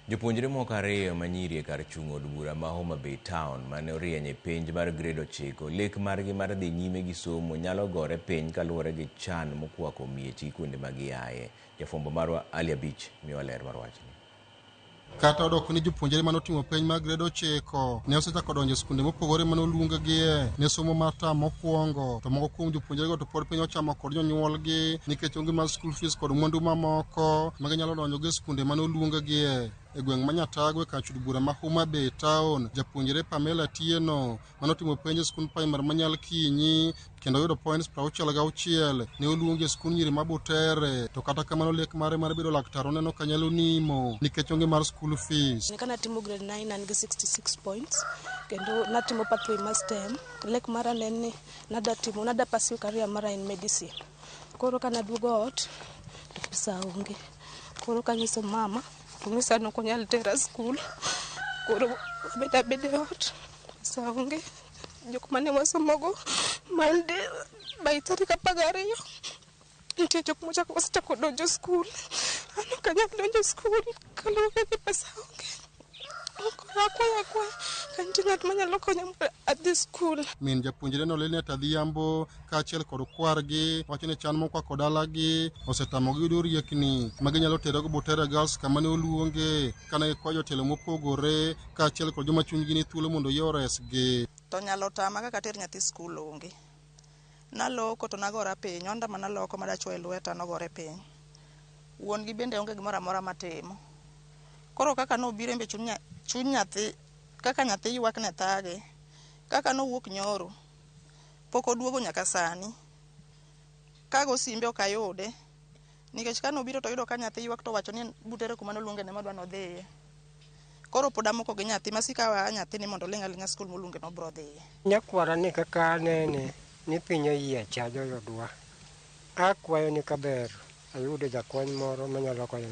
Jopuonjre moko ariyo manyiri e kar chung' od bura ma Homa Bay Town mane orieny e penj mar grade 9 lek margi mar dhi nyime gi somo nyalo gore piny kaluwore gi chan mokwako miech gi kuonde ma giaye. Jafwambo marwa Ali Abich miyowa ler mar wachni. Kata odok ni jopuonjre mane otimo penj mag grade 9 ne osechako donjo e skunde mopogore mane oluongogie ne somo mar tam mokwongo, to moko kuom jopuonjrego to pod piny ochamo kod jonyuolgi nikech onge mar school fees kod mwandu mamoko ma ginyalo donjogo e skunde mane oluongogie. E gweng' ma Nyatagwe kar chud bura ma Homa Bay Town, japuonjre Pamela Tieno mane otimo penj e skund primar ma Nyalkinyi kendo oyudo points 66 ne oluongi e skund nyiri ma Butere, to kata kamano lek mare mar bedo laktar oneno ka nyalo nimo nikech onge mar school fees. Kana timo grade 9 an gi 66 points kendo natimo pathway mar STEM. Lek mara ne ni nada pursue career mara in medicine. Koro kana duogo ot to pesa onge. Koro kanyiso mama to ng'isa no konyal tera skul. Koro beda ot pesa onge. Jok mane wasomogo Monday by tarik 12 nitie jok mochako wasechako donjo skul. Ano kanyal donjo skul kaluwore gi pesa onge. Akwa kanti ng'at manyalo konya adhi skul. Min japuonjre no Lilian Adhiambo kaachiel kod kwargi wacho ni chan mokwako dalagi osetamogi yudo riekni ma ginyalo terogo Butere Girls kama ne oluonge kana gikwayo jotelo mopogore kaachiel kod joma chunygi ni thuolo mondo yie oresgi. To nyalo tama kaka ter nyathi skul onge. Naloko to nagora piny, onda manaloko madachuo e lweta nogore piny. Wuon gi bende onge gimoro amora matimo. Koro kaka nobiro mbe chuny nyathi, kaka nyathi ywak ne thage, kaka nowuok nyoro, pok oduogo nyaka sani. Kago simbe ok ayude, nikech ka nobiro to yudo ka nyathi ywak to wacho ni Butere kuma noluonge ne madwa nodhiye. Koro pod amoko gi nyathi masika wa nyathi ni mondo ling' aling'a skul moluonge no bro dhiye. Nyakwara ni kaka nene ni piny oyiecha joyodwa. Akwayo ni kaber ayude jakony moro manyalo konyo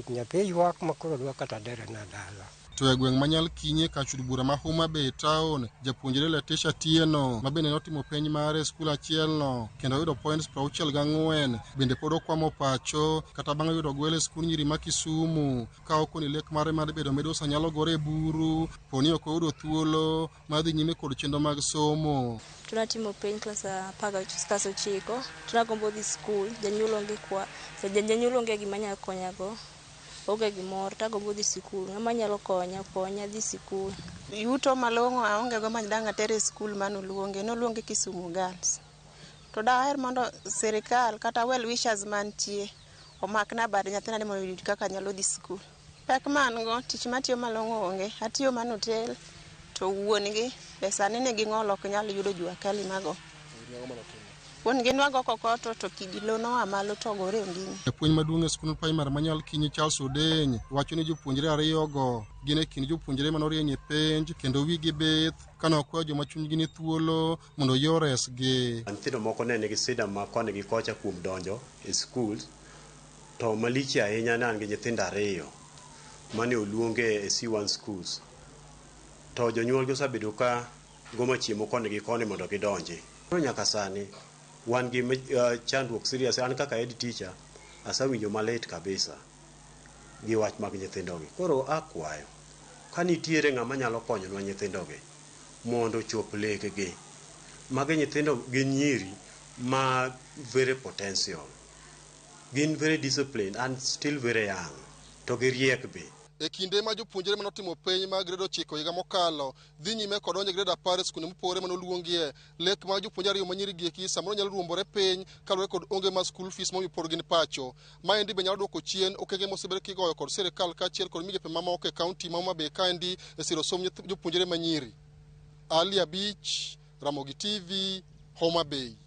nyathi ywak makoro dwa kata dere na dala. To e gweng' ma Nyalkinyi kar chud bura ma Homa Bay Town, japuonjre Leticia Tieno ma bende notimo penj mare e skul achielno kendo oyudo points 64 bende pod okwamo pacho kata bang' yudo gwel e skul nyiri ma Kisumu ka okoni lek mare mar bedo medosa nyalo gore buru poni ok oyudo thuolo mar dhi nyime kod chenro mag somo. Tunatimo penj klas 9 tunagombo dhi skul, janyuol onge kwa janyuol onge gima nyalo konyago. Oge gimoro tagombo dhi sikul, ng'ama nyalo konya dhi sikul. Yuto malong'o aonge go dang' atere skul noluonge Kisumu Girls. To daher mondo sirikal kata well wishers mantie omakna bad nyathina ni mondo yud kaka nyalo dhi skul. Pek man go tich matiyo malong'o onge, atiyo man hotel to wuon gi pesa nene gi ng'olo ok nyalo yudo jua kali mago. Wuon gi nwago kokoto to kidilo no amalo to gore ondini. Japuonj maduong' e skul primar ma Nyalkinyi Charles Odeny wacho ni jopuonjre ariyogo gin e kind jopuonjre mane orieny e penj kendo wigi bith kana okwayo joma chunygi ni thuolo mondo yie oresgi. Nyithindo moko ne nigi sida ma koni gi kocha kuom donjo e skul to malich ahinya ne an gi nyithindo ariyo mane oluonge e C1 schools. To jonyuol gi osebedo ka goma chiemo koni gi koni mondo gidonji. Nyaka sani wan gi chandruok serious. An kaka head teacher asawinjo malit kabisa gi wach mag nyithindogi. Koro akwayo ka nitiere ng'ama nyalo konyowa nyithindogi mondo chop lekegi. Magi nyithindo gin nyiri ma very potential, gin very disciplined and still very young, to giriek be. E kinde ma jopuonjre mane otimo penj mag grade 9 higa mokalo dhi nyime kod donjo grade 10 e skunde mopogore mane oluongie, lek mag jopuonjre ariyo ma nyiri gieki samoro nyalo ruombore piny kaluwore kod onge mar school fees momiyo pod gin pacho. Maendi be nyalo duoko chien okenge mosebed kigoyo kod sirikal kaachiel kod migepe mamoko e kaunti ma Homa Bay kaendi e siro som jopuonjre ma nyiri. Ali Abich, Ramogi TV, Homa Bay.